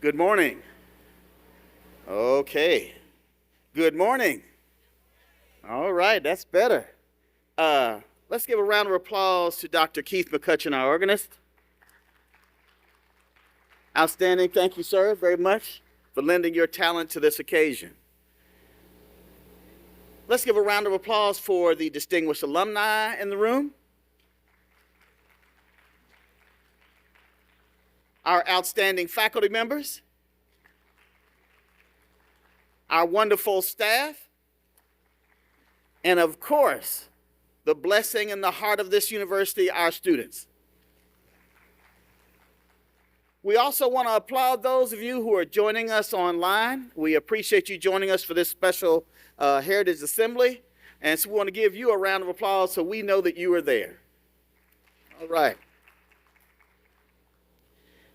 Good morning. Okay. Good morning. All right, that's better. Let's give a round of applause to Dr. Keith McCutcheon, our organist. Outstanding. Thank you, sir, very much for lending your talent to this occasion. Let's give a round of applause for the distinguished alumni in the room. Our outstanding faculty members, our wonderful staff, and of course, the blessing in the heart of this university, our students. We also want to applaud those of you who are joining us online. We appreciate you joining us for this special Heritage Assembly, and so we want to give you a round of applause so we know that you are there. All right.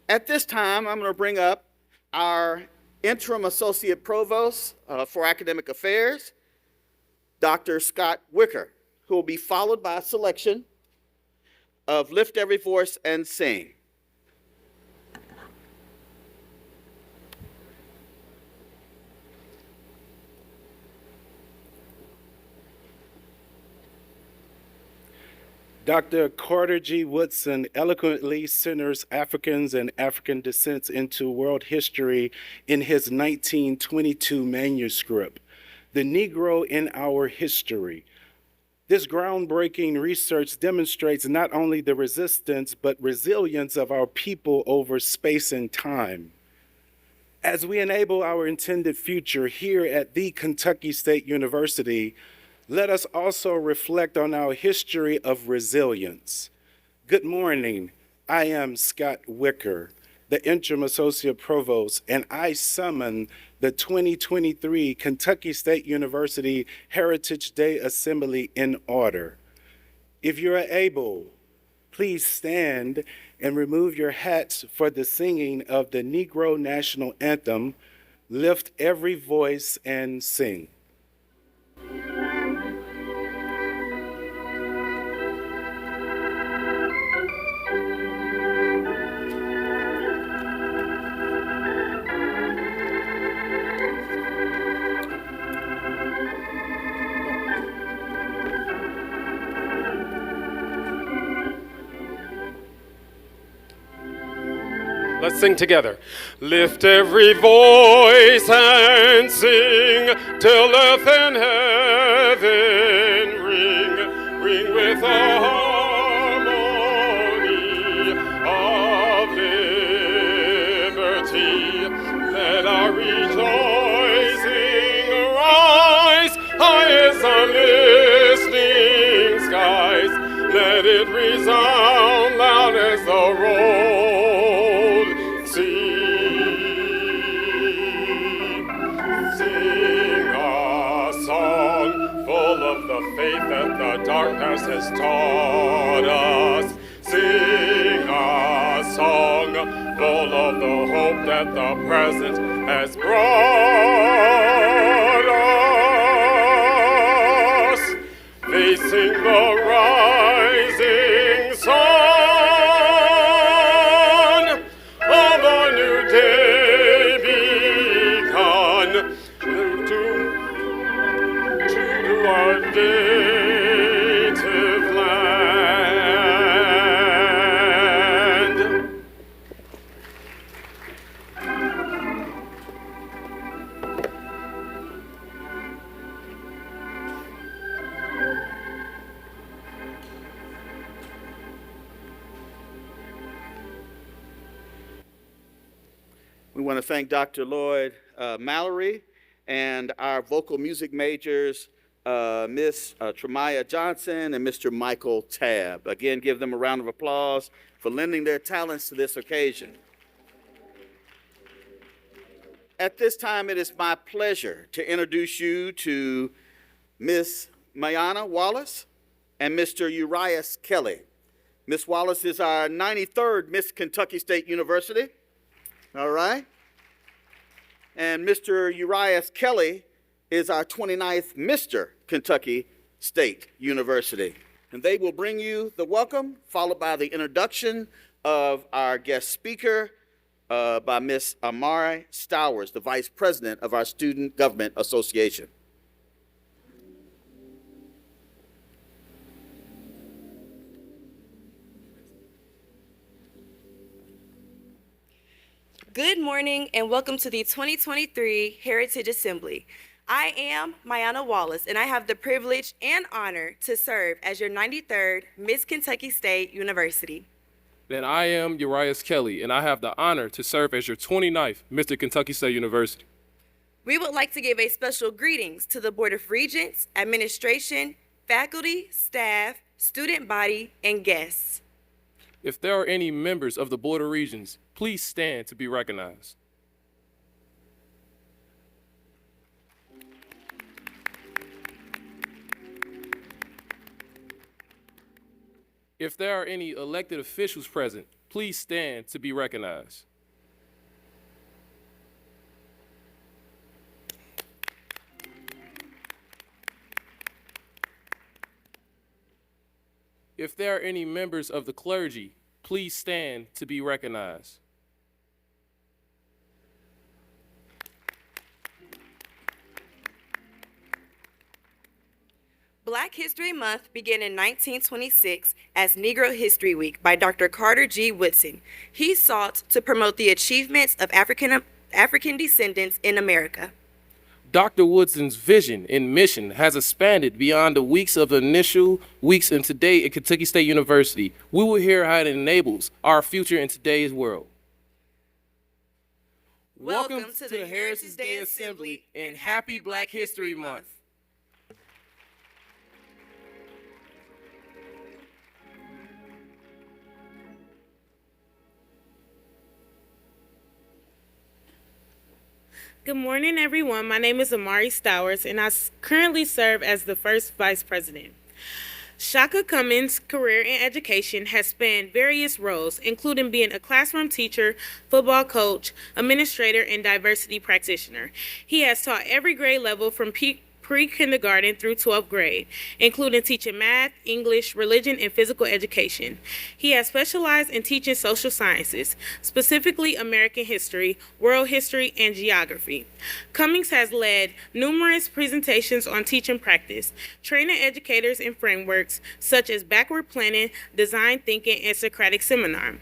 At this time, I'm going to bring up our Interim Associate Provost for Academic Affairs, Dr. Scott Wicker, who will be followed by a selection of Lift Every Voice and Sing. Dr. Carter G. Woodson eloquently centers Africans and African descents into world history in his 1922 manuscript, The Negro in Our History. This groundbreaking research demonstrates not only the resistance but resilience of our people over space and time. As we enable our intended future here at the Kentucky State University, let us also reflect on our history of resilience. Good morning. I am Scott Wicker, the Interim Associate Provost, and I summon the 2023 Kentucky State University Heritage Day Assembly in order. If you are able, please stand and remove your hats for the singing of the Negro National Anthem, Lift Every Voice and Sing. Let's sing together. Lift every voice and sing till earth and heaven ring with a harmony of liberty. Let our rejoicing rise high as the listening skies. Let it resound loud as the roll. Faith that the dark past has taught us. Sing a song full of the hope that the present has brought us. Facing the rising sun of a new day begun. To our native land. We want to thank Dr. Lloyd Mallory and our vocal music majors, Miss Tremaya Johnson and Mr. Michael Tabb. Again, give them a round of applause for lending their talents to this occasion. At this time, it is my pleasure to introduce you to Miss Mayana Wallace and Mr. Urias Kelly. Miss Wallace is our 93rd Miss Kentucky State University. All right. And Mr. Urias Kelly is our 29th Mr. Kentucky State University. And they will bring you the welcome, followed by the introduction of our guest speaker, by Ms. Amari Stowers, the Vice President of our Student Government Association. Good morning and welcome to the 2023 Heritage Assembly. I am Mayana Wallace and I have the privilege and honor to serve as your 93rd Miss Kentucky State University. Then I am Urias Kelly, and I have the honor to serve as your 29th Mr. Kentucky State University. We would like to give a special greetings to the Board of Regents, administration, faculty, staff, student body, and guests. If there are any members of the Board of Regents, please stand to be recognized. If there are any elected officials present, please stand to be recognized. If there are any members of the clergy, please stand to be recognized. Black History Month began in 1926 as Negro History Week by Dr. Carter G. Woodson. He sought to promote the achievements of African descendants in America. Dr. Woodson's vision and mission has expanded beyond the weeks of initial weeks and today at Kentucky State University. We will hear how it enables our future in today's world. Welcome to the Heritage Day Assembly and happy Black History Month. Good morning, everyone. My name is Amari Stowers, and I currently serve as the first vice president. Chaka Cummings' career in education has spanned various roles, including being a classroom teacher, football coach, administrator, and diversity practitioner. He has taught every grade level from pre-kindergarten through 12th grade, including teaching math, English, religion, and physical education. He has specialized in teaching social sciences, specifically American history, world history, and geography. Cummings has led numerous presentations on teaching practice, training educators in frameworks such as backward planning, design thinking, and Socratic seminar.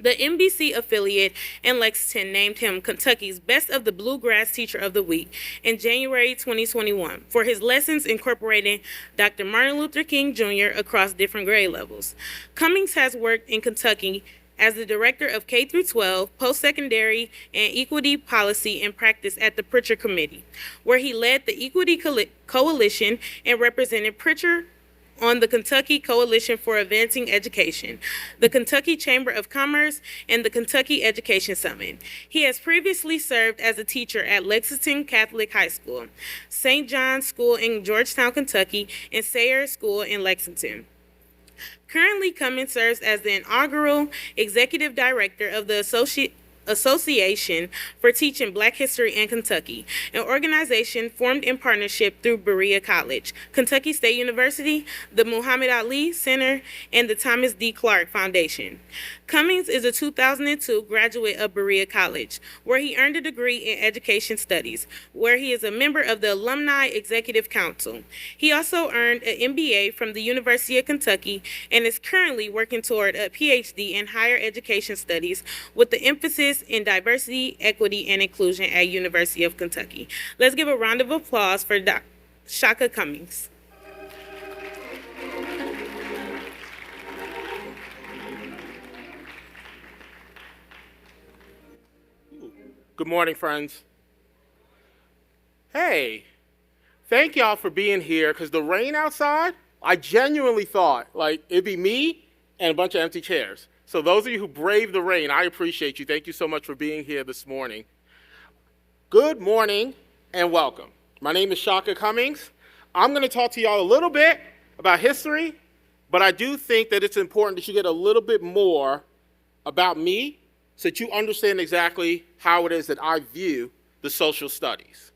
The NBC affiliate in Lexington named him Kentucky's Best of the Bluegrass Teacher of the Week in January 2021 for his lessons incorporating Dr. Martin Luther King Jr. across different grade levels. Cummings has worked in Kentucky as the director of K-12, post-secondary, and equity policy and practice at the Pritchard Committee, where he led the Equity Coalition and represented Pritchard on the Kentucky Coalition for Advancing Education, the Kentucky Chamber of Commerce, and the Kentucky Education Summit. He has previously served as a teacher at Lexington Catholic High School, St. John's School in Georgetown, Kentucky, and Sayers School in Lexington. Currently, Cummings serves as the inaugural executive director of the Association for Teaching Black History in Kentucky, an organization formed in partnership through Berea College, Kentucky State University, the Muhammad Ali Center, and the Thomas D. Clark Foundation. Cummings is a 2002 graduate of Berea College, where he earned a degree in education studies, where he is a member of the Alumni Executive Council. He also earned an MBA from the University of Kentucky and is currently working toward a PhD in higher education studies with the emphasis in diversity, equity, and inclusion at University of Kentucky. Let's give a round of applause for Chaka Cummings. Good morning, friends. Hey, thank y'all for being here, because the rain outside, I genuinely thought, like, it'd be me and a bunch of empty chairs. So those of you who braved the rain, I appreciate you. Thank you so much for being here this morning. Good morning and welcome. My name is Chaka Cummings. I'm going to talk to y'all a little bit about history, but I do think that it's important that you get a little bit more about me so that you understand exactly how it is that I view the social studies.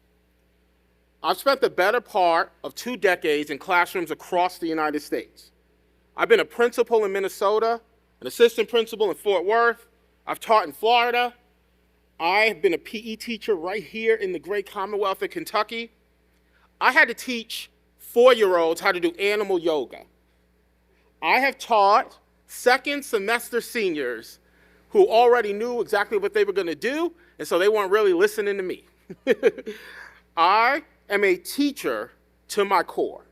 I've spent the better part of 2 decades in classrooms across the United States. I've been a principal in Minnesota, an assistant principal in Fort Worth. I've taught in Florida, I have been a PE teacher right here in the great Commonwealth of Kentucky. I had to teach 4-year-olds how to do animal yoga. I have taught second semester seniors who already knew exactly what they were going to do, and so they weren't really listening to me. I am a teacher to my core.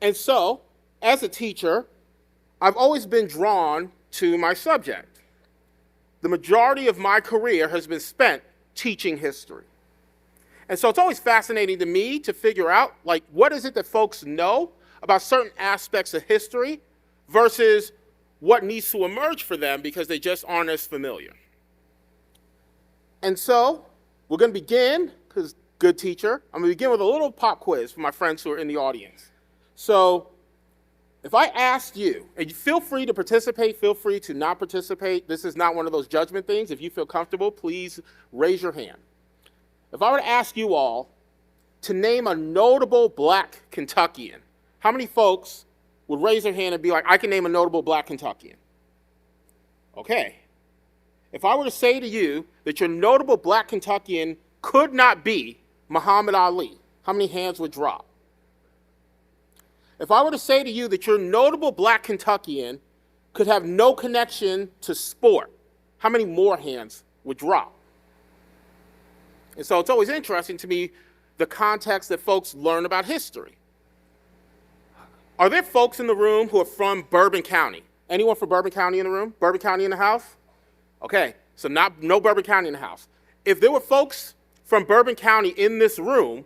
And so, as a teacher, I've always been drawn to my subject. The majority of my career has been spent teaching history. And so it's always fascinating to me to figure out, like, what is it that folks know about certain aspects of history versus what needs to emerge for them because they just aren't as familiar. And so we're going to begin, because good teacher, I'm going to begin with a little pop quiz for my friends who are in the audience. So if I asked you, and feel free to participate, feel free to not participate. This is not one of those judgment things. If you feel comfortable, please raise your hand. If I were to ask you all to name a notable black Kentuckian, how many folks would raise their hand and be like, I can name a notable black Kentuckian? Okay. If I were to say to you that your notable black Kentuckian could not be Muhammad Ali, how many hands would drop? If I were to say to you that your notable black Kentuckian could have no connection to sport, how many more hands would drop? And so it's always interesting to me the context that folks learn about history. Are there folks in the room who are from Bourbon County? Anyone from Bourbon County in the room? Bourbon County in the house? Okay, so no Bourbon County in the house. If there were folks from Bourbon County in this room,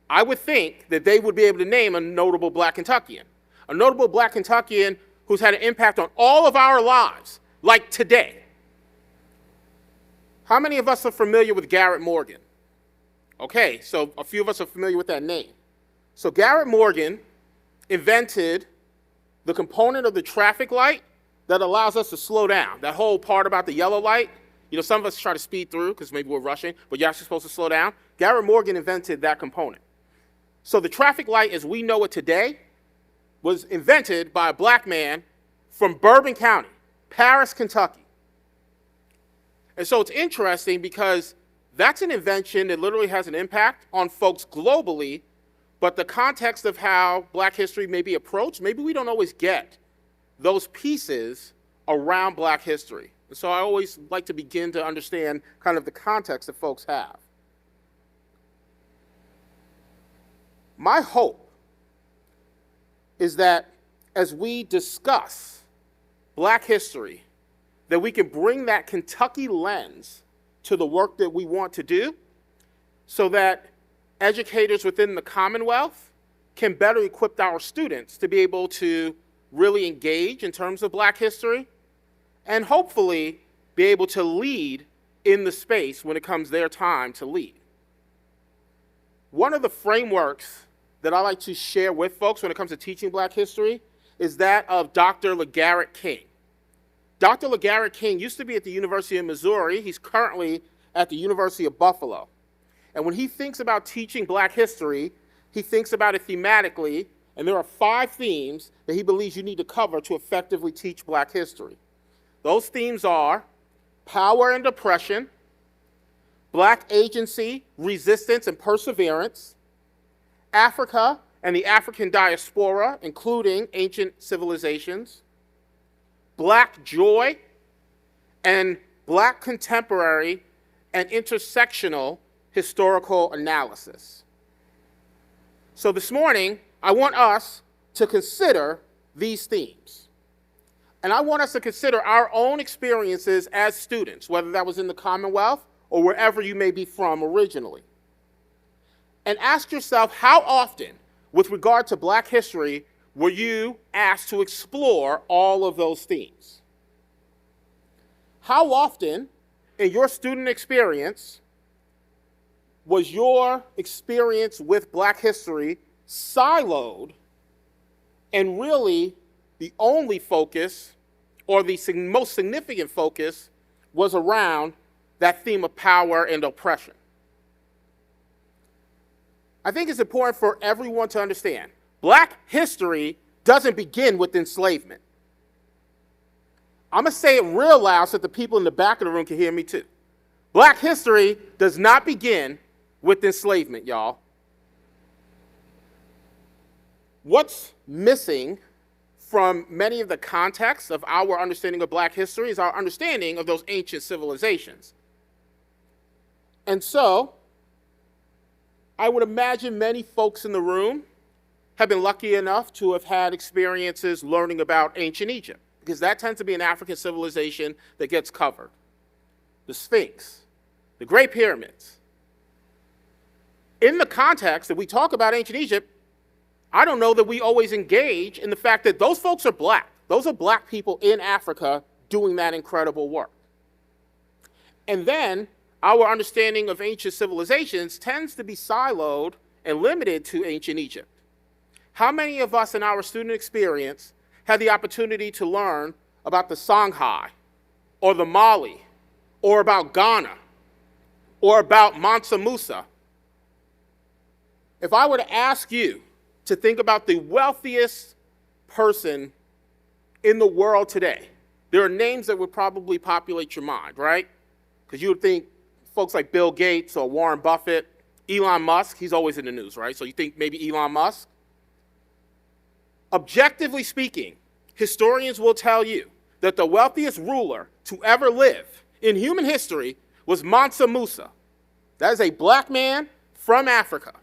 I would think that they would be able to name a notable black Kentuckian. A notable black Kentuckian who's had an impact on all of our lives, like today. How many of us are familiar with Garrett Morgan? Okay, so a few of us are familiar with that name. So Garrett Morgan invented the component of the traffic light that allows us to slow down. That whole part about the yellow light, you know, some of us try to speed through because maybe we're rushing, but you're actually supposed to slow down. Garrett Morgan invented that component. So the traffic light as we know it today was invented by a black man from Bourbon County, Paris, Kentucky. And so it's interesting because that's an invention that literally has an impact on folks globally, but the context of how black history may be approached, maybe we don't always get those pieces around black history. And so I always like to begin to understand kind of the context that folks have. My hope is that as we discuss black history, that we can bring that Kentucky lens to the work that we want to do so that educators within the Commonwealth can better equip our students to be able to really engage in terms of black history and hopefully be able to lead in the space when it comes their time to lead. One of the frameworks that I like to share with folks when it comes to teaching black history is that of Dr. LeGarrette King. Dr. LeGarrette King used to be at the University of Missouri. He's currently at the University of Buffalo. And when he thinks about teaching black history, he thinks about it thematically, and there are 5 themes that he believes you need to cover to effectively teach black history. Those themes are power and oppression, black agency, resistance, and perseverance, Africa and the African diaspora, including ancient civilizations, black joy, and black contemporary and intersectional historical analysis. So this morning, I want us to consider these themes. And I want us to consider our own experiences as students, whether that was in the Commonwealth or wherever you may be from originally. And ask yourself, how often, with regard to black history, were you asked to explore all of those themes? How often, in your student experience, was your experience with black history siloed and really the only focus or the most significant focus was around that theme of power and oppression? I think it's important for everyone to understand, black history doesn't begin with enslavement. I'm going to say it real loud so that the people in the back of the room can hear me too. Black history does not begin with enslavement, y'all. What's missing from many of the contexts of our understanding of black history is our understanding of those ancient civilizations. And so, I would imagine many folks in the room have been lucky enough to have had experiences learning about ancient Egypt, because that tends to be an African civilization that gets covered. The Sphinx, the Great Pyramids. In the context that we talk about ancient Egypt, I don't know that we always engage in the fact that those folks are black. Those are black people in Africa doing that incredible work. And then our understanding of ancient civilizations tends to be siloed and limited to ancient Egypt. How many of us in our student experience had the opportunity to learn about the Songhai, or the Mali, or about Ghana, or about Mansa Musa? If I were to ask you to think about the wealthiest person in the world today, there are names that would probably populate your mind, right? Because you would think folks like Bill Gates or Warren Buffett, Elon Musk, he's always in the news, right? So you think maybe Elon Musk? Objectively speaking, historians will tell you that the wealthiest ruler to ever live in human history was Mansa Musa. That is a black man from Africa.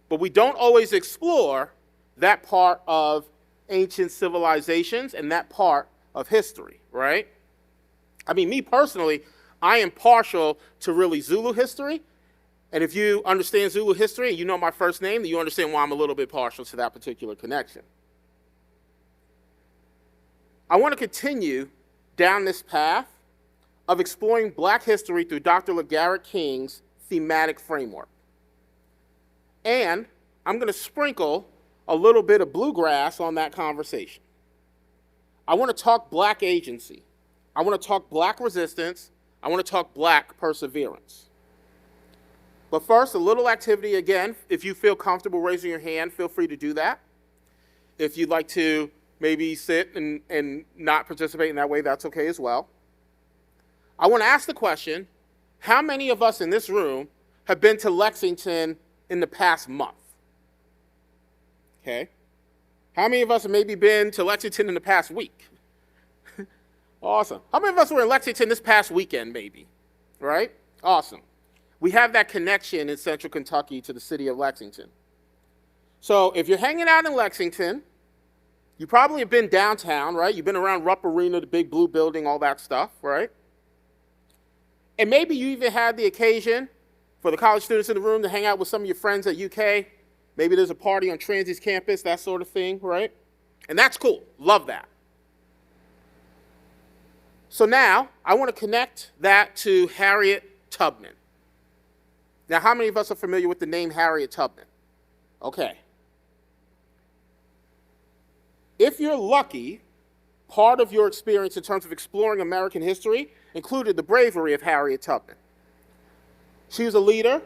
But we don't always explore that part of ancient civilizations and that part of history, right? I mean, me personally, I am partial to really Zulu history. And if you understand Zulu history and you know my first name, then you understand why I'm a little bit partial to that particular connection. I want to continue down this path of exploring black history through Dr. LeGarrette King's thematic framework. And I'm going to sprinkle a little bit of bluegrass on that conversation. I want to talk black agency. I want to talk black resistance. I want to talk black perseverance. But first, a little activity again. If you feel comfortable raising your hand, feel free to do that. If you'd like to maybe sit and not participate in that way, that's okay as well. I want to ask the question, how many of us in this room have been to Lexington in the past month? Okay. How many of us have maybe been to Lexington in the past week? Awesome. How many of us were in Lexington this past weekend, maybe? Right? Awesome. We have that connection in central Kentucky to the city of Lexington. So if you're hanging out in Lexington, you probably have been downtown, right? You've been around Rupp Arena, the big blue building, all that stuff, right? And maybe you even had the occasion for the college students in the room to hang out with some of your friends at UK. Maybe there's a party on Transy's campus, that sort of thing, right? And that's cool. Love that. So now, I want to connect that to Harriet Tubman. Now, how many of us are familiar with the name Harriet Tubman? Okay. If you're lucky, part of your experience in terms of exploring American history included the bravery of Harriet Tubman. She was a leader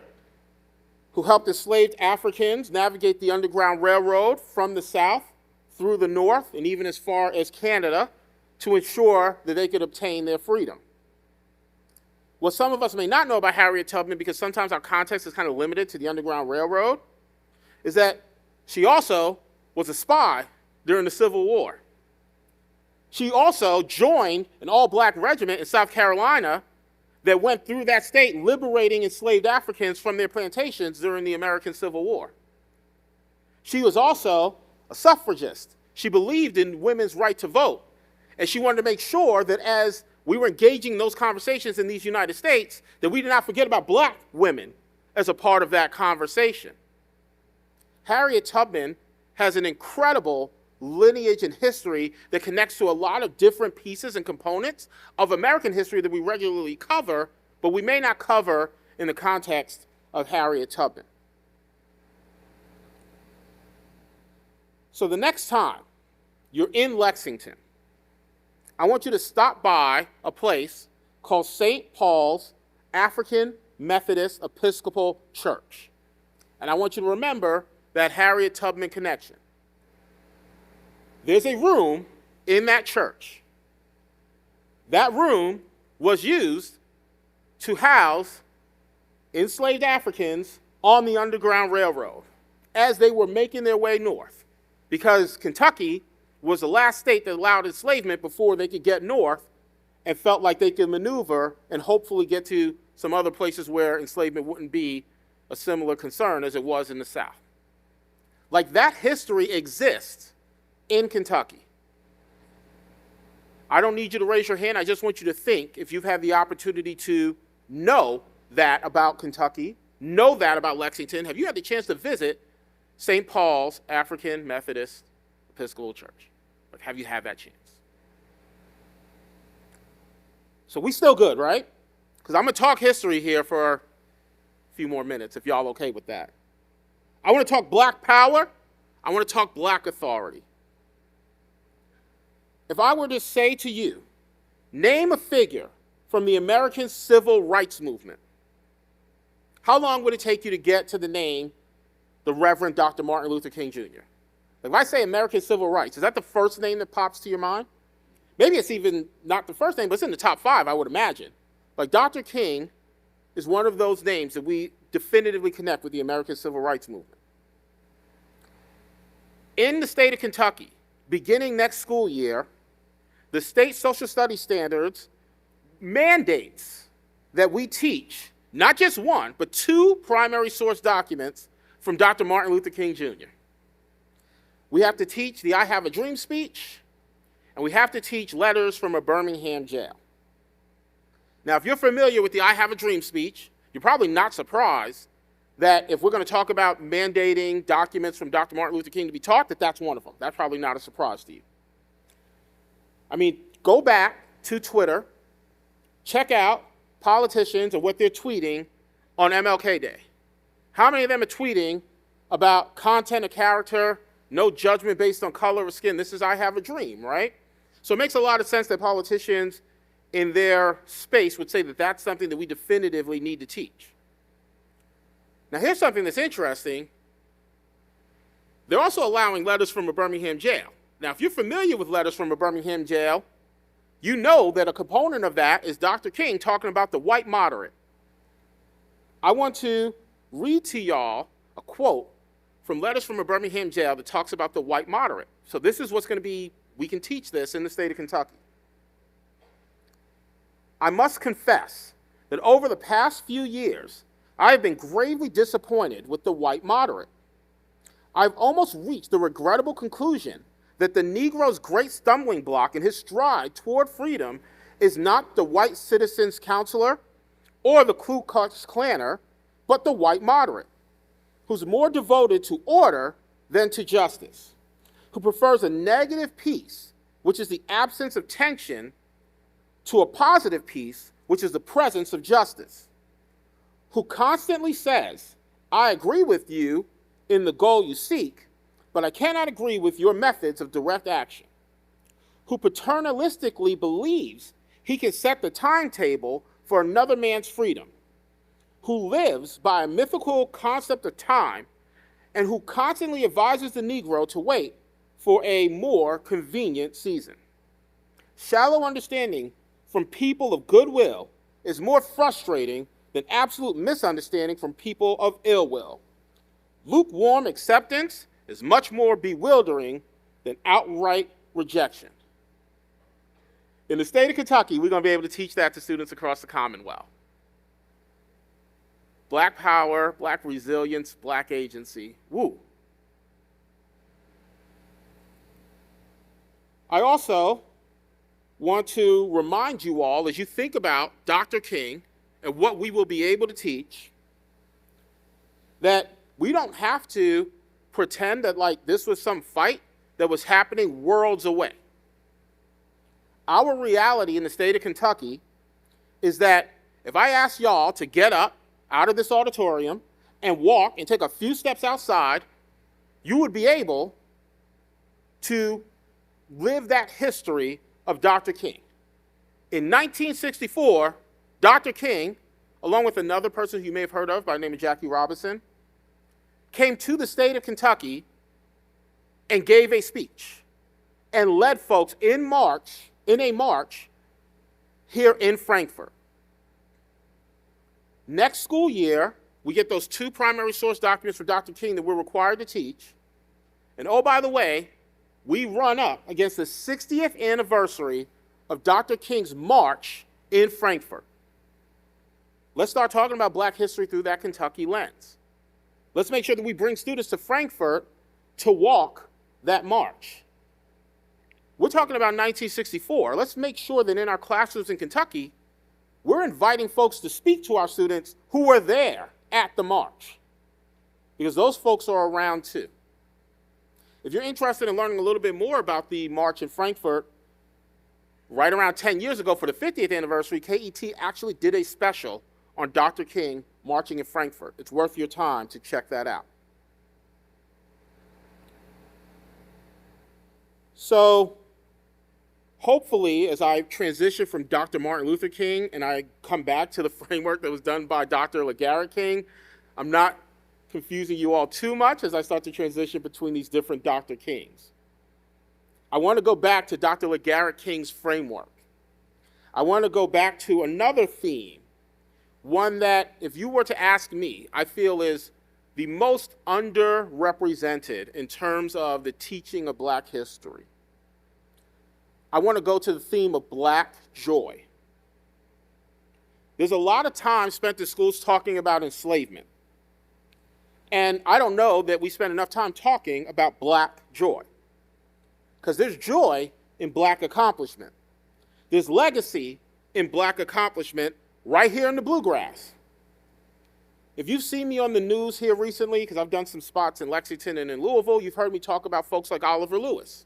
who helped enslaved Africans navigate the Underground Railroad from the South through the North and even as far as Canada to ensure that they could obtain their freedom. What some of us may not know about Harriet Tubman, because sometimes our context is kind of limited to the Underground Railroad, is that she also was a spy during the Civil War. She also joined an all-black regiment in South Carolina that went through that state liberating enslaved Africans from their plantations during the American Civil War. She was also a suffragist. She believed in women's right to vote. And she wanted to make sure that as we were engaging in those conversations in these United States, that we did not forget about black women as a part of that conversation. Harriet Tubman has an incredible lineage and history that connects to a lot of different pieces and components of American history that we regularly cover, but we may not cover in the context of Harriet Tubman. So the next time you're in Lexington, I want you to stop by a place called St. Paul's African Methodist Episcopal Church. And I want you to remember that Harriet Tubman connection. There's a room in that church. That room was used to house enslaved Africans on the Underground Railroad as they were making their way north, because Kentucky was the last state that allowed enslavement before they could get north and felt like they could maneuver and hopefully get to some other places where enslavement wouldn't be a similar concern as it was in the South. Like, that history exists in Kentucky. I don't need you to raise your hand. I just want you to think, if you've had the opportunity to know that about Kentucky, know that about Lexington, have you had the chance to visit St. Paul's African Methodist Episcopal Church? Like, have you had that chance? So we still good, right? Because I'm going to talk history here for a few more minutes, if y'all okay with that. I want to talk black power. I want to talk black authority. If I were to say to you, name a figure from the American Civil Rights Movement, how long would it take you to get to the name, the Reverend Dr. Martin Luther King Jr.? If I say American Civil Rights, is that the first name that pops to your mind? Maybe it's even not the first name, but it's in the top 5, I would imagine. Like, Dr. King is one of those names that we definitively connect with the American Civil Rights Movement. In the state of Kentucky, beginning next school year, the state social studies standards mandates that we teach not just one, but 2 primary source documents from Dr. Martin Luther King Jr. We have to teach the I Have a Dream speech, and we have to teach letters from a Birmingham jail. Now, if you're familiar with the I Have a Dream speech, you're probably not surprised that if we're going to talk about mandating documents from Dr. Martin Luther King to be taught, that's one of them. That's probably not a surprise to you. I mean, go back to Twitter, check out politicians and what they're tweeting on MLK Day. How many of them are tweeting about content of character, no judgment based on color or skin? This is I Have a Dream, right? So it makes a lot of sense that politicians in their space would say that that's something that we definitively need to teach. Now, here's something that's interesting. They're also allowing letters from a Birmingham jail. Now, if you're familiar with letters from a Birmingham jail, you know that a component of that is Dr. King talking about the white moderate. I want to read to y'all a quote from letters from a Birmingham jail that talks about the white moderate. So this is what's going to be, we can teach this in the state of Kentucky. I must confess that over the past few years, I have been gravely disappointed with the white moderate. I've almost reached the regrettable conclusion that the Negro's great stumbling block in his stride toward freedom is not the white citizen's counselor or the Ku Klux Klanner, but the white moderate, who's more devoted to order than to justice, who prefers a negative peace, which is the absence of tension, to a positive peace, which is the presence of justice, who constantly says, I agree with you in the goal you seek, but I cannot agree with your methods of direct action, who paternalistically believes he can set the timetable for another man's freedom, who lives by a mythical concept of time, and who constantly advises the Negro to wait for a more convenient season. Shallow understanding from people of goodwill is more frustrating than absolute misunderstanding from people of ill will. Lukewarm acceptance is much more bewildering than outright rejection. In the state of Kentucky, we're going to be able to teach that to students across the Commonwealth. Black power, black resilience, black agency. Woo. I also want to remind you all, as you think about Dr. King and what we will be able to teach, that we don't have to pretend that like this was some fight that was happening worlds away. Our reality in the state of Kentucky is that if I ask y'all to get up out of this auditorium and walk and take a few steps outside, you would be able to live that history of Dr. King. In 1964, Dr. King, along with another person who you may have heard of by the name of Jackie Robinson, came to the state of Kentucky and gave a speech and led folks in a march here in Frankfort. Next school year, we get those 2 primary source documents for Dr. King that we're required to teach. And oh, by the way, we run up against the 60th anniversary of Dr. King's march in Frankfurt. Let's start talking about Black history through that Kentucky lens. Let's make sure that we bring students to Frankfurt to walk that march. We're talking about 1964. Let's make sure that in our classrooms in Kentucky, we're inviting folks to speak to our students who were there at the march, because those folks are around too. If you're interested in learning a little bit more about the march in Frankfurt, right around 10 years ago for the 50th anniversary, KET actually did a special on Dr. King marching in Frankfurt. It's worth your time to check that out. So hopefully, as I transition from Dr. Martin Luther King and I come back to the framework that was done by Dr. LeGarrette King, I'm not confusing you all too much as I start to transition between these different Dr. Kings. I want to go back to Dr. LeGarrette King's framework. I want to go back to another theme, one that, if you were to ask me, I feel is the most underrepresented in terms of the teaching of Black history. I want to go to the theme of Black joy. There's a lot of time spent in schools talking about enslavement. And I don't know that we spend enough time talking about Black joy. Because there's joy in Black accomplishment. There's legacy in Black accomplishment right here in the Bluegrass. If you've seen me on the news here recently, because I've done some spots in Lexington and in Louisville, you've heard me talk about folks like Oliver Lewis.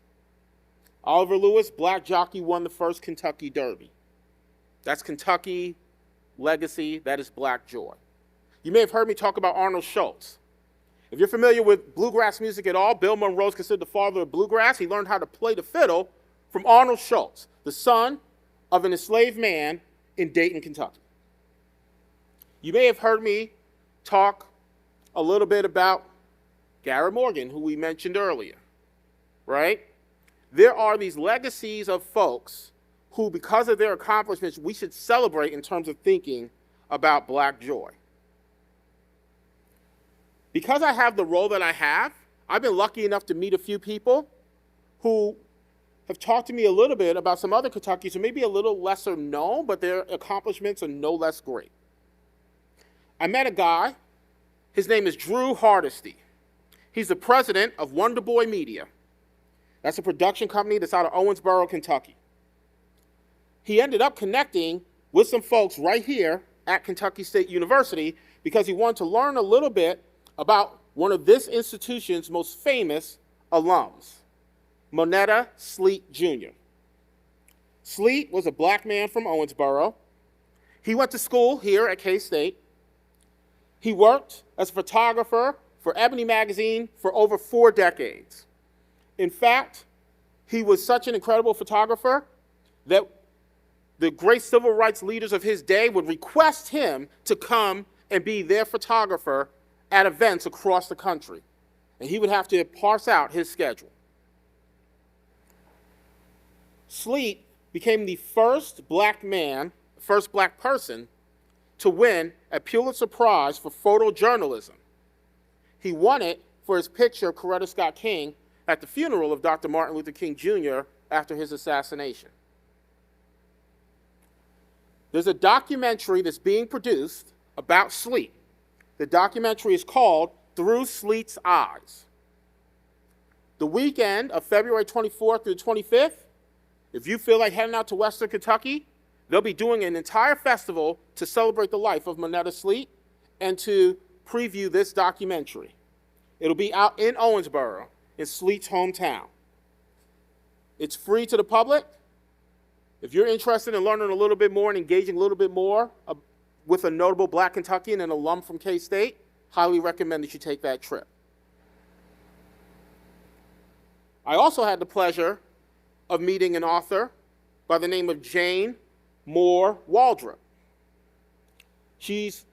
Oliver Lewis, Black jockey, won the first Kentucky Derby. That's Kentucky legacy. That is Black joy. You may have heard me talk about Arnold Schultz. If you're familiar with bluegrass music at all, Bill Monroe is considered the father of bluegrass. He learned how to play the fiddle from Arnold Schultz, the son of an enslaved man in Dayton, Kentucky. You may have heard me talk a little bit about Garrett Morgan, who we mentioned earlier, right? There are these legacies of folks who, because of their accomplishments, we should celebrate in terms of thinking about Black joy. Because I have the role that I have, I've been lucky enough to meet a few people who have talked to me a little bit about some other Kentuckians who may be a little lesser known, but their accomplishments are no less great. I met a guy, his name is Drew Hardesty. He's the president of Wonder Boy Media. That's a production company that's out of Owensboro, Kentucky. He ended up connecting with some folks right here at Kentucky State University because he wanted to learn a little bit about one of this institution's most famous alums, Moneta Sleet Jr. Sleet was a Black man from Owensboro. He went to school here at K-State. He worked as a photographer for Ebony magazine for over 4 decades. In fact, he was such an incredible photographer that the great civil rights leaders of his day would request him to come and be their photographer at events across the country. And he would have to parse out his schedule. Sleet became the first Black man, first Black person to win a Pulitzer Prize for photojournalism. He won it for his picture of Coretta Scott King at the funeral of Dr. Martin Luther King Jr. after his assassination. There's a documentary that's being produced about Sleet. The documentary is called Through Sleet's Eyes. The weekend of February 24th through 25th, if you feel like heading out to Western Kentucky, they'll be doing an entire festival to celebrate the life of Moneta Sleet and to preview this documentary. It'll be out in Owensboro, in Sleet's hometown. It's free to the public. If you're interested in learning a little bit more and engaging a little bit more with a notable Black Kentuckian and alum from K-State, highly recommend that you take that trip. I also had the pleasure of meeting an author by the name of Jane Moore Waldrop. She's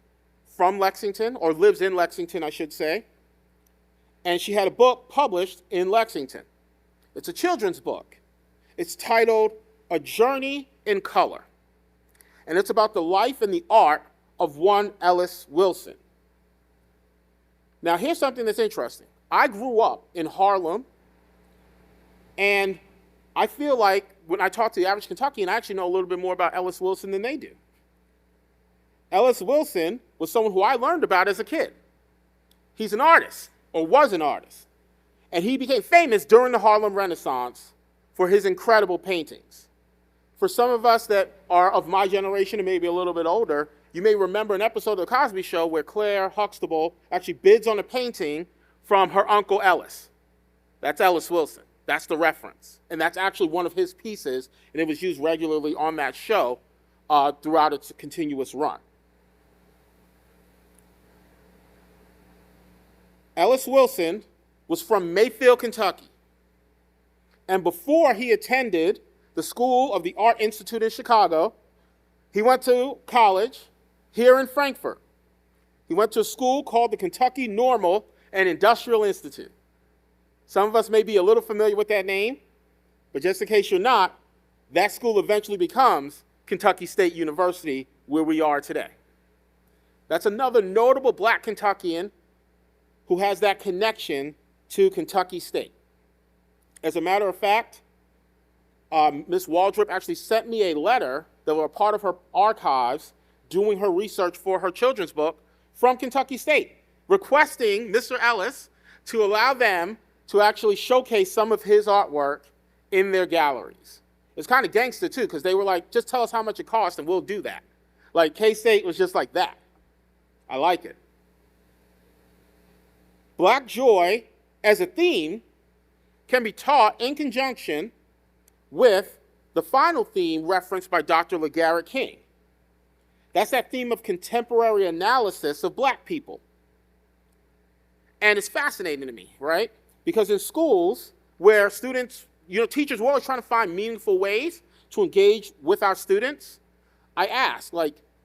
from Lexington, or lives in Lexington, I should say, and she had a book published in Lexington. It's a children's book. It's titled A Journey in Color, and it's about the life and the art of one Ellis Wilson. Now, here's something that's interesting. I grew up in Harlem, and I feel like when I talk to the average Kentuckian, I actually know a little bit more about Ellis Wilson than they do. Ellis Wilson was someone who I learned about as a kid. He's an artist, or was an artist. And he became famous during the Harlem Renaissance for his incredible paintings. For some of us that are of my generation and maybe a little bit older, you may remember an episode of The Cosby Show where Claire Huxtable actually bids on a painting from her uncle Ellis. That's Ellis Wilson. That's the reference. And that's actually one of his pieces, and it was used regularly on that show throughout its continuous run. Ellis Wilson was from Mayfield, Kentucky. And before he attended the School of the Art Institute in Chicago, he went to college here in Frankfurt. He went to a school called the Kentucky Normal and Industrial Institute. Some of us may be a little familiar with that name, but just in case you're not, that school eventually becomes Kentucky State University, where we are today. That's another notable Black Kentuckian who has that connection to Kentucky State. As a matter of fact, Ms. Waldrop actually sent me a letter that was a part of her archives doing her research for her children's book from Kentucky State, requesting Mr. Ellis to allow them to actually showcase some of his artwork in their galleries. It's kind of gangster too, because they were like, just tell us how much it costs and we'll do that. Like K-State was just like that. I like it. Black joy as a theme can be taught in conjunction with the final theme referenced by Dr. LeGarrette King. That's that theme of contemporary analysis of Black people. And it's fascinating to me, right? Because in schools where students, teachers were always trying to find meaningful ways to engage with our students, I ask,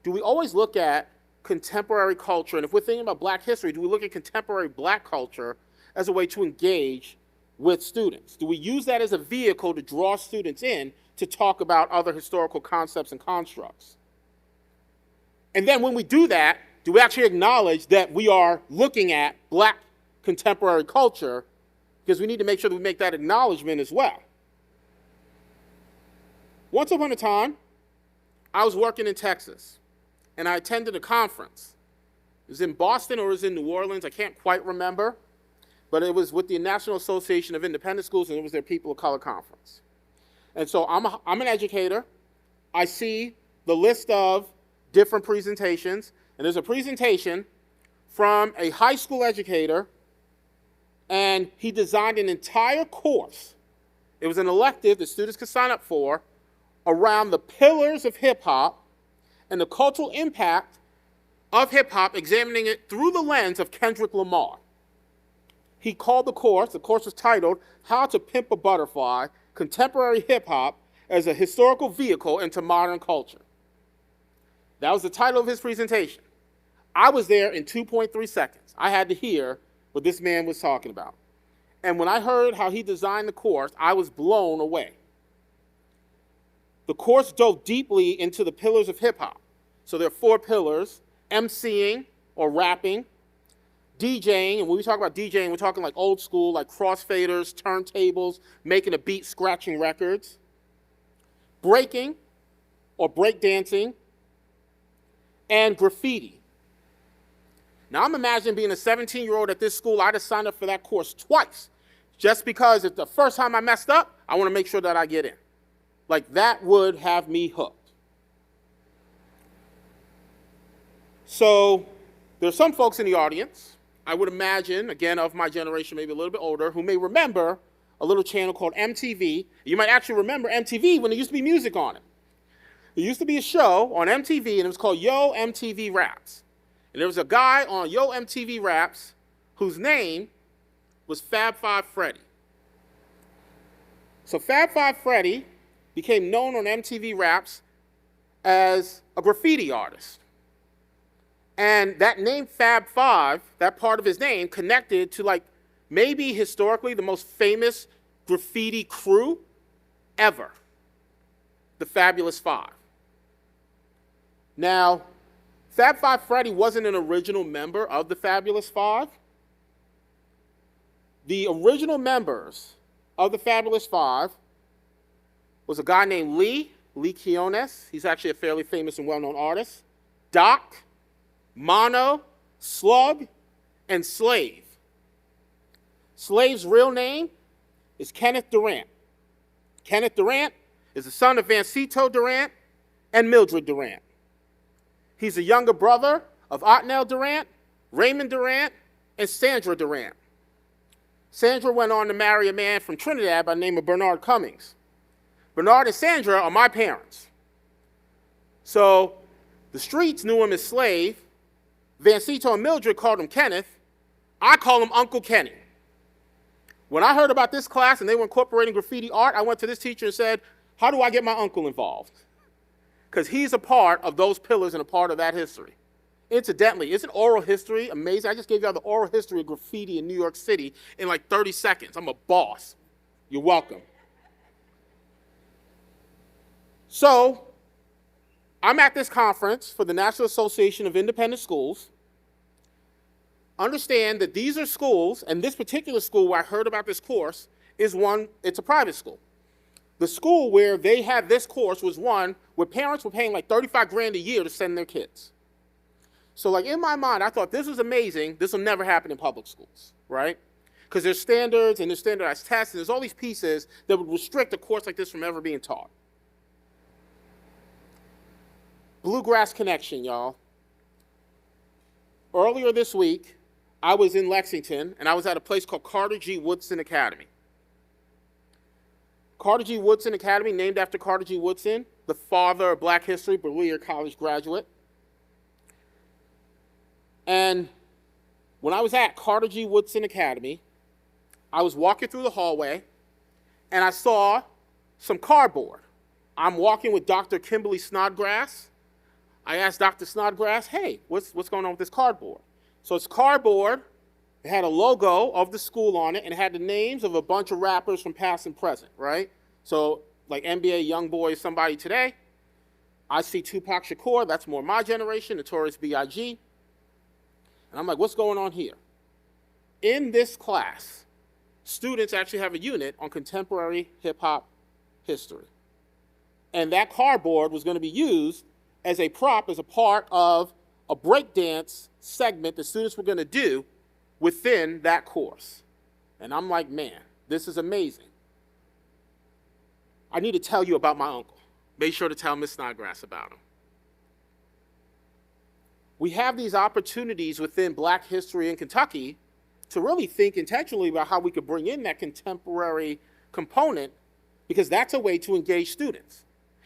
do we always look at contemporary culture, and if we're thinking about Black history, do we look at contemporary Black culture as a way to engage with students? Do we use that as a vehicle to draw students in to talk about other historical concepts and constructs? And then when we do that, do we actually acknowledge that we are looking at Black contemporary culture? Because we need to make sure that we make that acknowledgement as well. Once upon a time, I was working in Texas, and I attended a conference. It was in Boston or it was in New Orleans, I can't quite remember, but it was with the National Association of Independent Schools, and it was their People of Color Conference. And so I'm an educator. I see the list of different presentations, and there's a presentation from a high school educator, and he designed an entire course. It was an elective that students could sign up for around the pillars of hip-hop and the cultural impact of hip-hop, examining it through the lens of Kendrick Lamar. He called the course was titled, How to Pimp a Butterfly, Contemporary Hip-Hop as a Historical Vehicle into Modern Culture. That was the title of his presentation. I was there in 2.3 seconds. I had to hear what this man was talking about. And when I heard how he designed the course, I was blown away. The course dove deeply into the pillars of hip-hop. So there are 4 pillars: emceeing or rapping, DJing, and when we talk about DJing, we're talking like old school, like crossfaders, turntables, making a beat, scratching records, breaking or breakdancing, and graffiti. Now I'm imagining being a 17-year-old at this school, I'd have signed up for that course twice, just because if the first time I messed up, I want to make sure that I get in. Like, that would have me hooked. So there's some folks in the audience, I would imagine, again, of my generation, maybe a little bit older, who may remember a little channel called MTV. You might actually remember MTV when there used to be music on it. There used to be a show on MTV, and it was called Yo MTV Raps. And there was a guy on Yo MTV Raps whose name was Fab Five Freddy. So Fab Five Freddy became known on MTV Raps as a graffiti artist. And that name Fab Five, that part of his name, connected to like maybe historically the most famous graffiti crew ever, the Fabulous Five. Now, Fab Five Freddy wasn't an original member of the Fabulous Five. The original members of the Fabulous Five was a guy named Lee Quiones. He's actually a fairly famous and well-known artist. Doc, Mono, Slug, and Slave. Slave's real name is Kenneth Durant. Kenneth Durant is the son of Vancito Durant and Mildred Durant. He's a younger brother of Otnell Durant, Raymond Durant, and Sandra Durant. Sandra went on to marry a man from Trinidad by the name of Bernard Cummings. Bernard and Sandra are my parents. So the streets knew him as Slave. Vancito and Mildred called him Kenneth. I call him Uncle Kenny. When I heard about this class and they were incorporating graffiti art, I went to this teacher and said, how do I get my uncle involved? Because he's a part of those pillars and a part of that history. Incidentally, isn't oral history amazing? I just gave y'all the oral history of graffiti in New York City in like 30 seconds. I'm a boss. You're welcome. So, I'm at this conference for the National Association of Independent Schools. Understand that these are schools, and this particular school where I heard about this course is one, it's a private school. The school where they had this course was one where parents were paying like 35 grand a year to send their kids. So like in my mind, I thought this was amazing. This will never happen in public schools, right? Because there's standards and there's standardized tests and there's all these pieces that would restrict a course like this from ever being taught. Bluegrass Connection, y'all. Earlier this week, I was in Lexington and I was at a place called Carter G. Woodson Academy. Carter G. Woodson Academy, named after Carter G. Woodson, the father of Black history, Berea College graduate. And when I was at Carter G. Woodson Academy, I was walking through the hallway and I saw some cardboard. I'm walking with Dr. Kimberly Snodgrass. I asked Dr. Snodgrass, hey, what's going on with this cardboard? So it's cardboard. It had a logo of the school on it and it had the names of a bunch of rappers from past and present, right? So like NBA Youngboy, somebody today. I see Tupac Shakur, that's more my generation, Notorious B.I.G. And I'm like, what's going on here? In this class, students actually have a unit on contemporary hip-hop history. And that cardboard was going to be used as a prop, as a part of a breakdance segment that students were going to do within that course. And I'm like, man, this is amazing. I need to tell you about my uncle. Make sure to tell Ms. Snodgrass about him. We have these opportunities within Black history in Kentucky to really think intentionally about how we could bring in that contemporary component, because that's a way to engage students.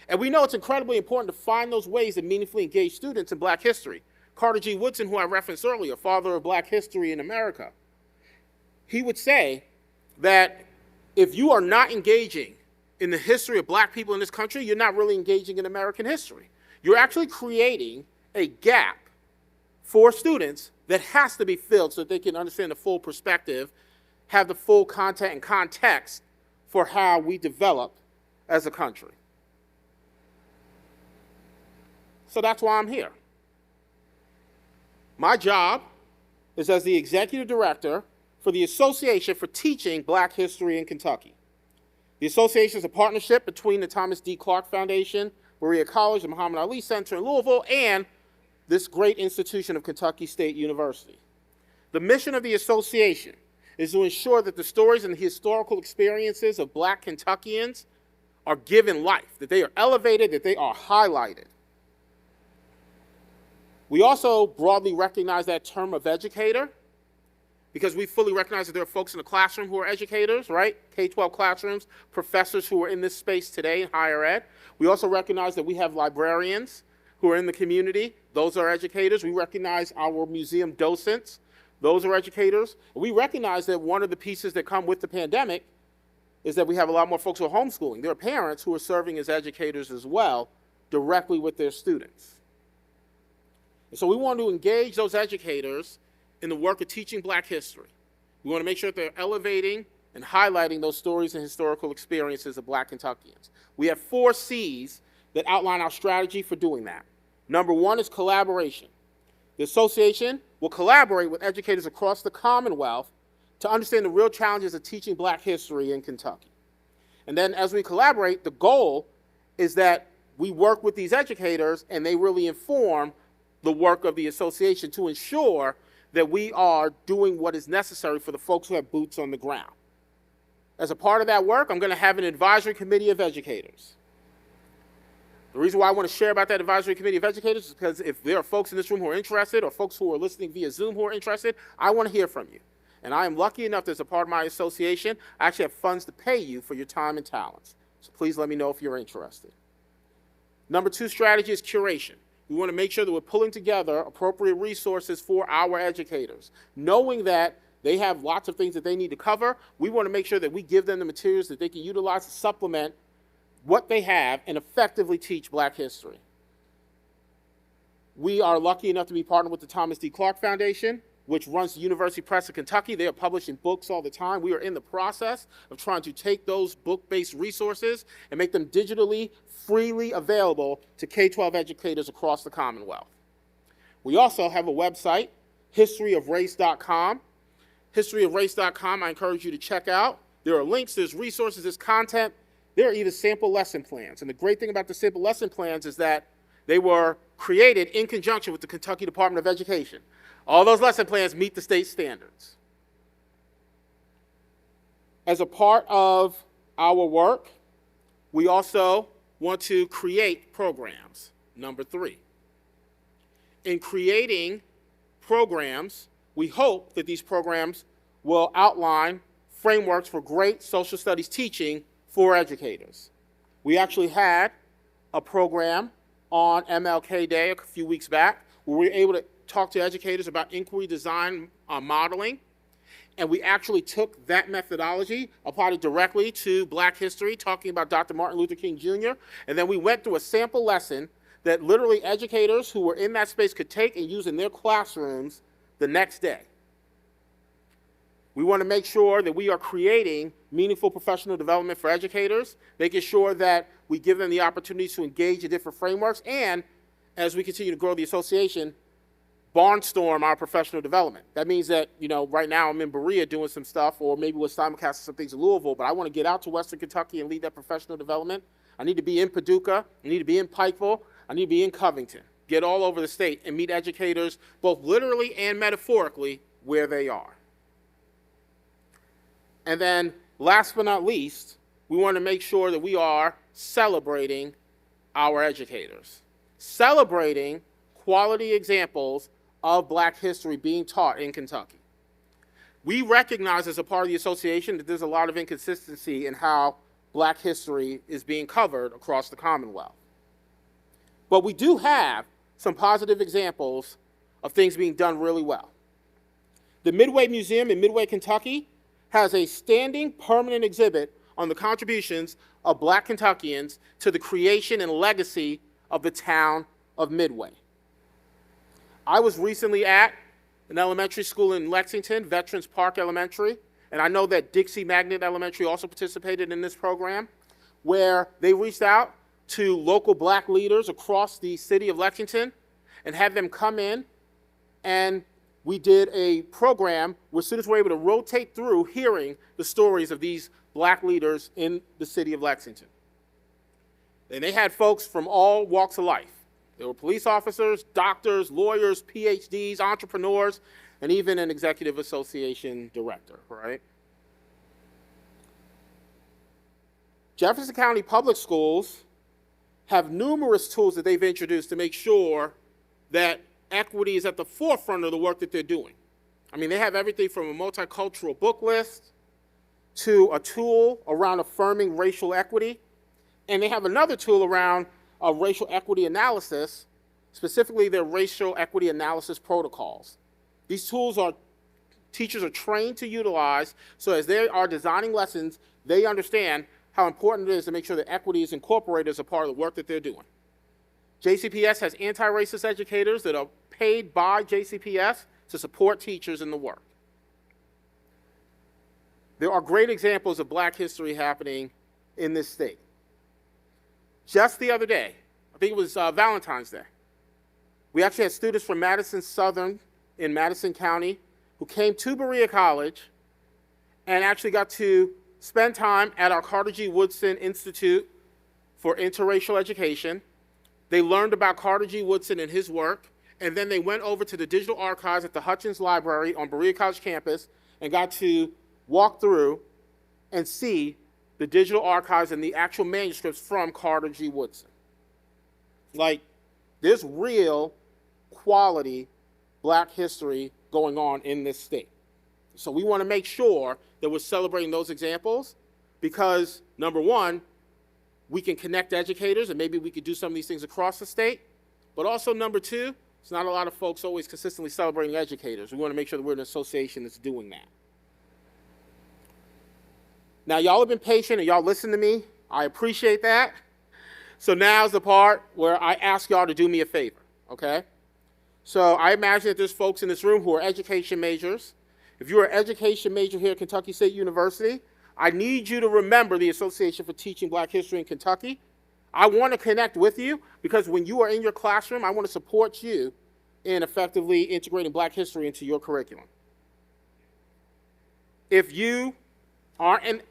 And we know it's incredibly important to find those ways that meaningfully engage students in Black history. Carter G. Woodson, who I referenced earlier, father of Black history in America, he would say that if you are not engaging in the history of Black people in this country, you're not really engaging in American history. You're actually creating a gap for students that has to be filled so that they can understand the full perspective, have the full content and context for how we develop as a country. So that's why I'm here. My job is as the executive director for the Association for Teaching Black History in Kentucky. The association is a partnership between the Thomas D. Clark Foundation, Berea College, the Muhammad Ali Center in Louisville, and this great institution of Kentucky State University. The mission of the association is to ensure that the stories and the historical experiences of Black Kentuckians are given life, that they are elevated, that they are highlighted. We also broadly recognize that term of educator because we fully recognize that there are folks in the classroom who are educators, right? K-12 classrooms, professors who are in this space today in higher ed. We also recognize that we have librarians who are in the community. Those are educators. We recognize our museum docents. Those are educators. We recognize that one of the pieces that come with the pandemic is that we have a lot more folks who are homeschooling. There are parents who are serving as educators as well, directly with their students. And so we want to engage those educators in the work of teaching Black history. We want to make sure that they're elevating and highlighting those stories and historical experiences of Black Kentuckians. We have 4 C's that outline our strategy for doing that. Number one is collaboration. The association will collaborate with educators across the Commonwealth to understand the real challenges of teaching Black history in Kentucky. And then as we collaborate, the goal is that we work with these educators and they really inform the work of the association to ensure that we are doing what is necessary for the folks who have boots on the ground. As a part of that work, I'm going to have an advisory committee of educators. The reason why I want to share about that advisory committee of educators is because if there are folks in this room who are interested or folks who are listening via Zoom who are interested, I want to hear from you. And I am lucky enough that as a part of my association, I actually have funds to pay you for your time and talents. So please let me know if you're interested. Number two strategy is curation. We want to make sure that we're pulling together appropriate resources for our educators. Knowing that they have lots of things that they need to cover, we want to make sure that we give them the materials that they can utilize to supplement what they have and effectively teach Black history. We are lucky enough to be partnered with the Thomas D. Clark Foundation, which runs the University Press of Kentucky. They are publishing books all the time. We are in the process of trying to take those book-based resources and make them digitally, freely available to K-12 educators across the Commonwealth. We also have a website, historyofrace.com. Historyofrace.com, I encourage you to check out. There are links, there's resources, there's content. There are even sample lesson plans. And the great thing about the sample lesson plans is that they were created in conjunction with the Kentucky Department of Education. All those lesson plans meet the state standards. As a part of our work, we also want to create programs. Number three. In creating programs, we hope that these programs will outline frameworks for great social studies teaching for educators. We actually had a program on MLK Day a few weeks back where we were able to talk to educators about inquiry design modeling, and we actually took that methodology, applied it directly to Black history, talking about Dr. Martin Luther King Jr., and then we went through a sample lesson that literally educators who were in that space could take and use in their classrooms the next day. We want to make sure that we are creating meaningful professional development for educators, making sure that we give them the opportunities to engage in different frameworks, and as we continue to grow the association, barnstorm our professional development. That means that, right now I'm in Berea doing some stuff, or maybe we're simulcasting some things in Louisville, but I want to get out to Western Kentucky and lead that professional development. I need to be in Paducah, I need to be in Pikeville, I need to be in Covington, get all over the state and meet educators, both literally and metaphorically, where they are. And then, last but not least, we want to make sure that we are celebrating our educators, celebrating quality examples of Black history being taught in Kentucky. We recognize as a part of the association that there's a lot of inconsistency in how Black history is being covered across the Commonwealth. But we do have some positive examples of things being done really well. The Midway Museum in Midway, Kentucky has a standing permanent exhibit on the contributions of Black Kentuckians to the creation and legacy of the town of Midway. I was recently at an elementary school in Lexington, Veterans Park Elementary, and I know that Dixie Magnet Elementary also participated in this program, where they reached out to local Black leaders across the city of Lexington and had them come in, and we did a program where students were able to rotate through hearing the stories of these Black leaders in the city of Lexington. And they had folks from all walks of life. There were police officers, doctors, lawyers, PhDs, entrepreneurs, and even an executive association director, right? Jefferson County Public Schools have numerous tools that they've introduced to make sure that equity is at the forefront of the work that they're doing. I mean, they have everything from a multicultural book list to a tool around affirming racial equity, and they have another tool around racial equity analysis, specifically their racial equity analysis protocols. These tools teachers are trained to utilize, so as they are designing lessons, they understand how important it is to make sure that equity is incorporated as a part of the work that they're doing. JCPS has anti-racist educators that are paid by JCPS to support teachers in the work. There are great examples of Black history happening in this state. Just the other day, I think it was Valentine's Day, We actually had students from Madison Southern in Madison County who came to Berea College and actually got to spend time at our Carter G. Woodson Institute for Interracial Education. They learned about Carter G. Woodson and his work, and then they went over to the digital archives at the Hutchins Library on Berea College campus and got to walk through and see the digital archives and the actual manuscripts from Carter G. Woodson. Like, there's real quality Black history going on in this state. So we want to make sure that we're celebrating those examples because, number one, we can connect educators and maybe we could do some of these things across the state. But also, number two, it's not a lot of folks always consistently celebrating educators. We want to make sure that we're an association that's doing that. Now, y'all have been patient and y'all listen to me. I appreciate that. So now's the part where I ask y'all to do me a favor, okay? So I imagine that there's folks in this room who are education majors. If you're an education major here at Kentucky State University, I need you to remember the Association for Teaching Black History in Kentucky. I want to connect with you because when you are in your classroom, I want to support you in effectively integrating Black history into your curriculum. If you aren't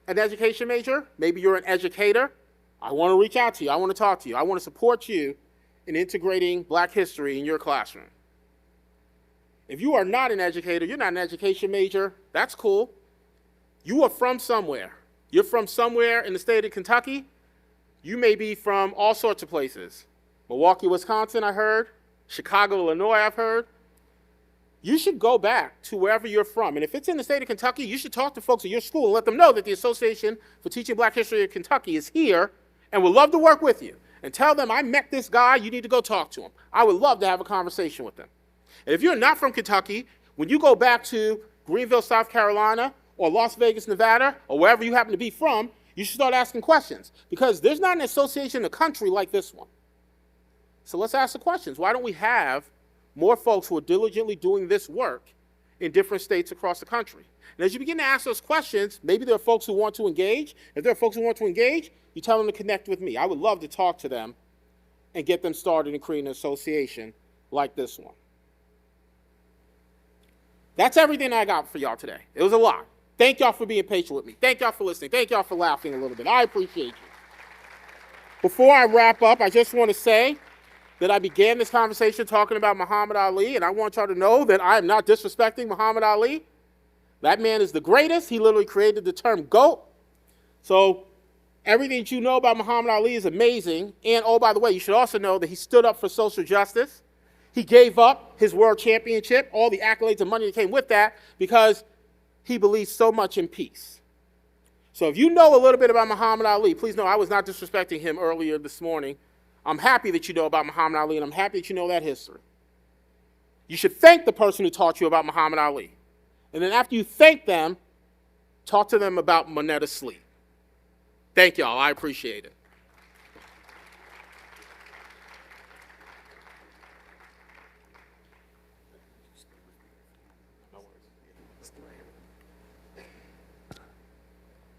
an education major, maybe you're an educator, I want to reach out to you. I want to talk to you. I want to support you in integrating Black history in your classroom. If you are not an educator, you're not an education major, that's cool. You are from somewhere. You're from somewhere in the state of Kentucky. You may be from all sorts of places. Milwaukee, Wisconsin, I heard. Chicago, Illinois, I've heard. You should go back to wherever you're from. And if it's in the state of Kentucky, you should talk to folks at your school and let them know that the Association for Teaching Black History in Kentucky is here and would love to work with you. And tell them, I met this guy, you need to go talk to him. I would love to have a conversation with them. And if you're not from Kentucky, when you go back to Greenville, South Carolina, or Las Vegas, Nevada, or wherever you happen to be from, you should start asking questions. Because there's not an association in the country like this one. So let's ask the questions. Why don't we have more folks who are diligently doing this work in different states across the country? And as you begin to ask those questions, maybe there are folks who want to engage. If there are folks who want to engage, you tell them to connect with me. I would love to talk to them and get them started and create an association like this one. That's everything I got for y'all today. It was a lot. Thank y'all for being patient with me. Thank y'all for listening. Thank y'all for laughing a little bit. I appreciate you. Before I wrap up, I just want to say that I began this conversation talking about Muhammad Ali, and I want y'all to know that I am not disrespecting Muhammad Ali. That man is the greatest. He literally created the term GOAT. So everything that you know about Muhammad Ali is amazing. And, oh, by the way, you should also know that he stood up for social justice. He gave up his world championship, all the accolades and money that came with that, because he believes so much in peace. So if you know a little bit about Muhammad Ali, please know I was not disrespecting him earlier this morning. I'm happy that you know about Muhammad Ali, and I'm happy that you know that history. You should thank the person who taught you about Muhammad Ali. And then after you thank them, talk to them about Moneta Sleep. Thank y'all. I appreciate it.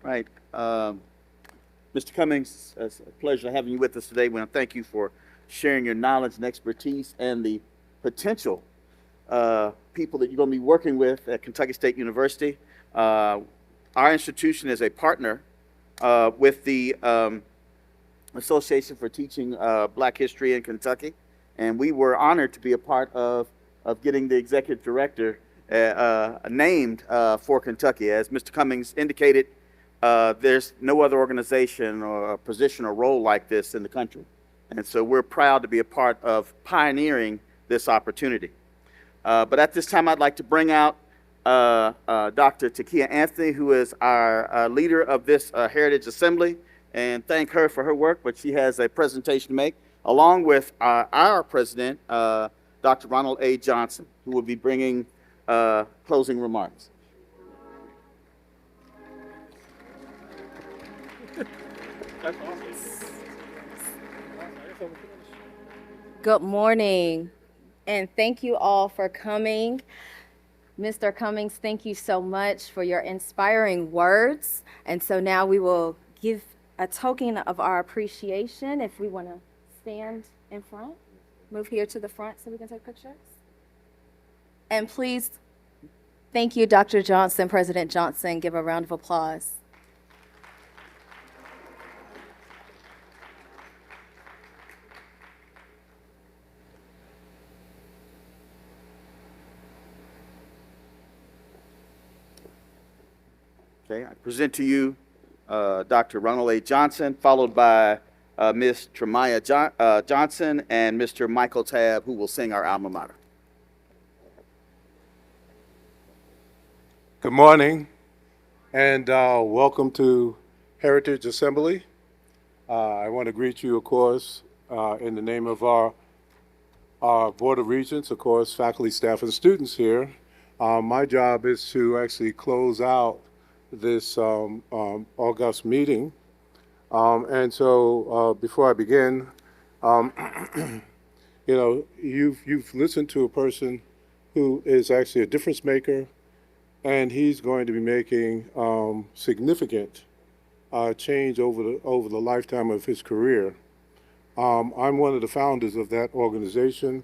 Right. Mr. Cummings, it's a pleasure having you with us today. We want to thank you for sharing your knowledge and expertise and the potential people that you're going to be working with at Kentucky State University. Our institution is a partner with the Association for Teaching Black History in Kentucky, and we were honored to be a part of getting the executive director named for Kentucky. As Mr. Cummings indicated, there's no other organization or position or role like this in the country. And so we're proud to be a part of pioneering this opportunity. But at this time, I'd like to bring out Dr. Takia Anthony, who is our leader of this Heritage Assembly, and thank her for her work, but she has a presentation to make, along with our president, Dr. Ronald A. Johnson, who will be bringing closing remarks. Good morning, and thank you all for coming. Mr. Cummings, thank you so much for your inspiring words. And so now we will give a token of our appreciation if we want to stand in front. move here to the front so we can take pictures. And please, thank you, Dr. Johnson, President Johnson. Give a round of applause. Okay, I present to you Dr. Ronald A. Johnson, followed by Ms. Tremaya Johnson and Mr. Michael Tabb, who will sing our alma mater. Good morning, and welcome to Heritage Assembly. I want to greet you, of course, in the name of our Board of Regents, of course, faculty, staff, and students here. My job is to actually close out this august meeting. And so before I begin, you know, you've listened to a person who is actually a difference maker, and he's going to be making significant change over the lifetime of his career. I'm one of the founders of that organization,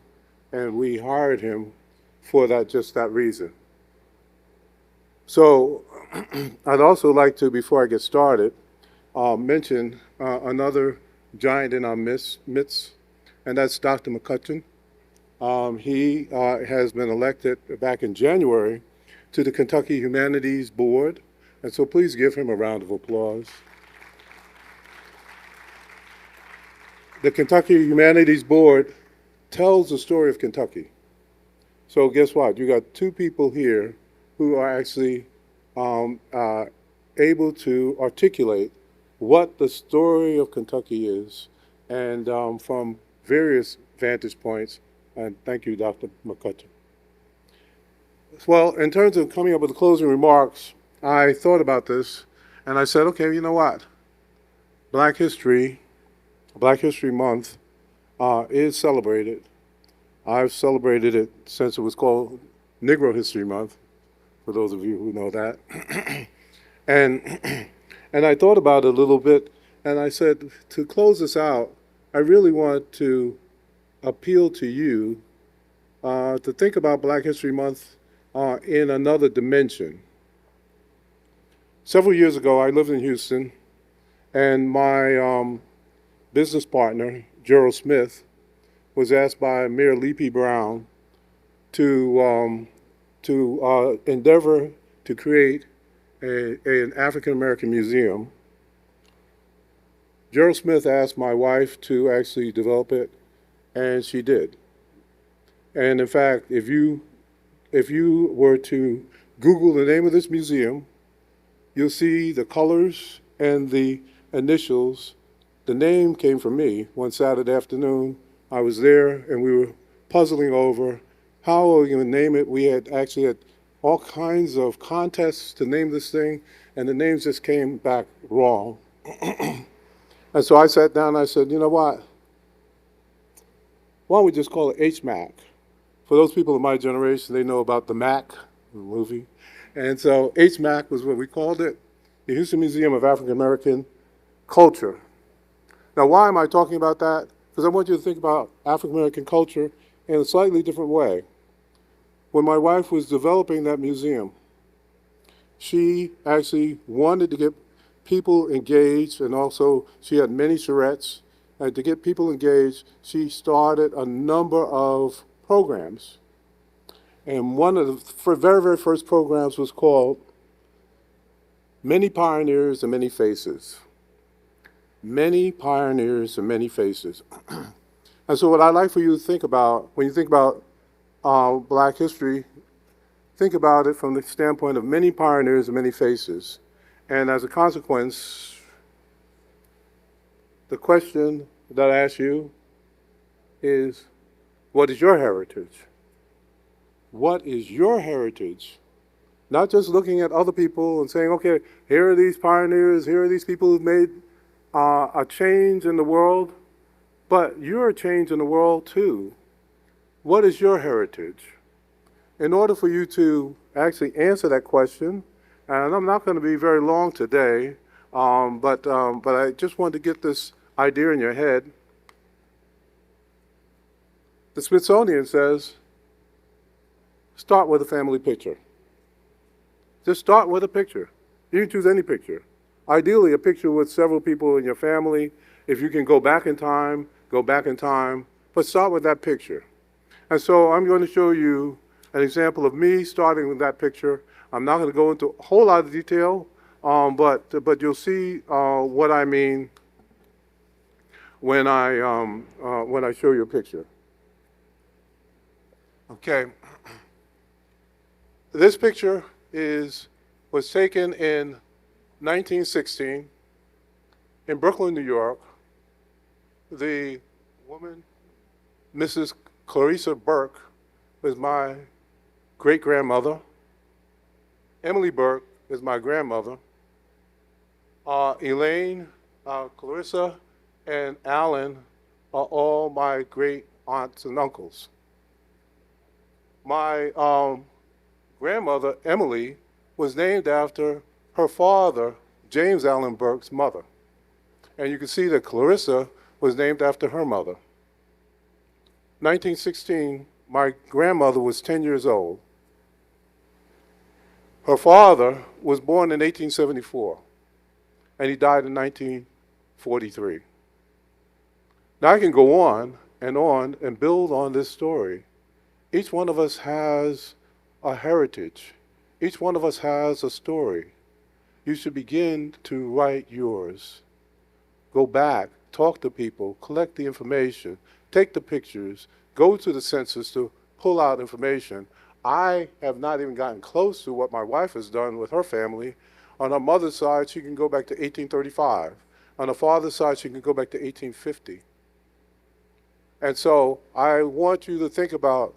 and we hired him for just that reason. So I'd also like to, before I get started, mention another giant in our midst, and that's Dr. McCutcheon. He has been elected back in January to the Kentucky Humanities Board, and so please give him a round of applause. The Kentucky Humanities Board tells the story of Kentucky. So guess what? You got two people here who are actually able to articulate what the story of Kentucky is, and from various vantage points. And thank you, Dr. McCutcheon. Well, in terms of coming up with the closing remarks, I thought about this, and I said, okay, you know what? Black History Month is celebrated. I've celebrated it since it was called Negro History Month, for those of you who know that. And I thought about it a little bit, and I said, to close this out, I really want to appeal to you to think about Black History Month in another dimension. Several years ago, I lived in Houston, and my business partner, Gerald Smith, was asked by Mayor Lee P. Brown to endeavor to create an African-American museum. Gerald Smith asked my wife to actually develop it, and she did. And in fact, if you were to Google the name of this museum, you'll see the colors and the initials. The name came from me. One Saturday afternoon, I was there, and we were puzzling over how are we going to name it. We had actually had all kinds of contests to name this thing, and the names just came back wrong. And so I sat down and I said, you know what? Why don't we just call it HMAC? For those people of my generation, they know about the Mac, the movie. And so HMAC was what we called it, the Houston Museum of African American Culture. Now, why am I talking about that? Because I want you to think about African American culture in a slightly different way. When my wife was developing that museum, she actually wanted to get people engaged, and also she had many charrettes. And to get people engaged, she started a number of programs. And one of the very, very first programs was called Many Pioneers and Many Faces. Many Pioneers and Many Faces. And so what I'd like for you to think about, when you think about Black history, think about it from the standpoint of many pioneers and many faces. And as a consequence, the question that I ask you is, what is your heritage? What is your heritage? Not just looking at other people and saying, okay, here are these pioneers, here are these people who've made a change in the world, but you're a change in the world too. What is your heritage? In order for you to actually answer that question, and I'm not going to be very long today, but I just wanted to get this idea in your head. The Smithsonian says, start with a family picture. Just start with a picture. You can choose any picture. Ideally, a picture with several people in your family. If you can go back in time, go back in time, but start with that picture. And so I'm going to show you an example of me starting with that picture. I'm not going to go into a whole lot of detail, but you'll see what I mean when I show you a picture. Okay. This picture was taken in 1916 in Brooklyn, New York. The woman, Mrs. Clarissa Burke, was my great-grandmother. Emily Burke is my grandmother. Elaine, Clarissa, and Alan are all my great aunts and uncles. My grandmother, Emily, was named after her father, James Allen Burke's mother. And you can see that Clarissa was named after her mother. 1916, my grandmother was 10 years old. Her father was born in 1874, and he died in 1943. Now I can go on and build on this story. Each one of us has a heritage. Each one of us has a story. You should begin to write yours. Go back, talk to people, collect the information, take the pictures, go to the census to pull out information. I have not even gotten close to what my wife has done with her family. On her mother's side, she can go back to 1835. On her father's side, she can go back to 1850. And so I want you to think about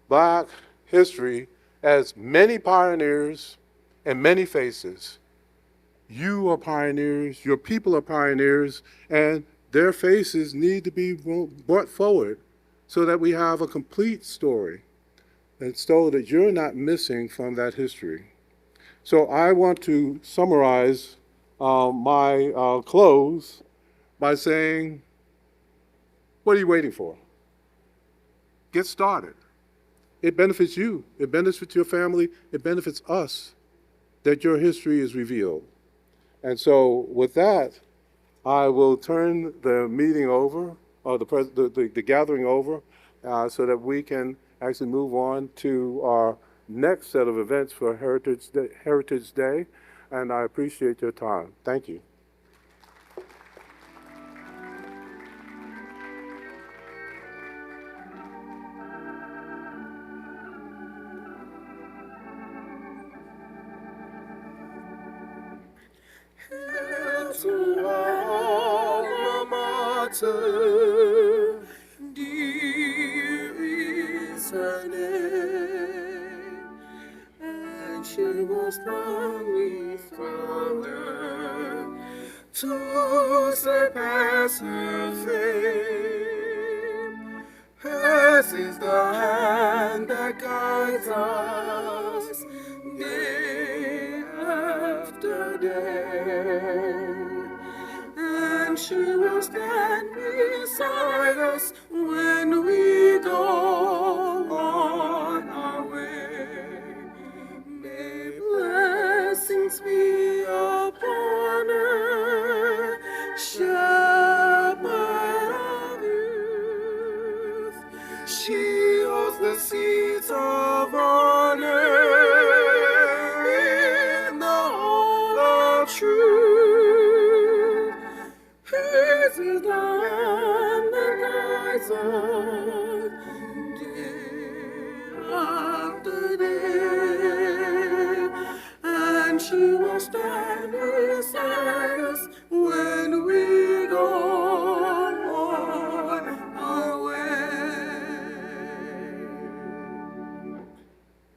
Black history as many pioneers and many faces. You are pioneers, your people are pioneers, and their faces need to be brought forward so that we have a complete story, and so that you're not missing from that history. So I want to summarize my close by saying, what are you waiting for? Get started. It benefits you. It benefits your family. It benefits us that your history is revealed. And so with that, I will turn the meeting over, or the gathering over, so that we can actually move on to our next set of events for Heritage Day. And I appreciate your time. Thank you. To our alma mater, dear is her name, and she was strongly stronger to surpass her fame. Hers is the hand that guides us day after day. And she will stand beside us when we go on our way. May blessings be upon her, shepherd of youth. She holds the seats of honor in the hall of truth. Hers is the hand that guides us day after day.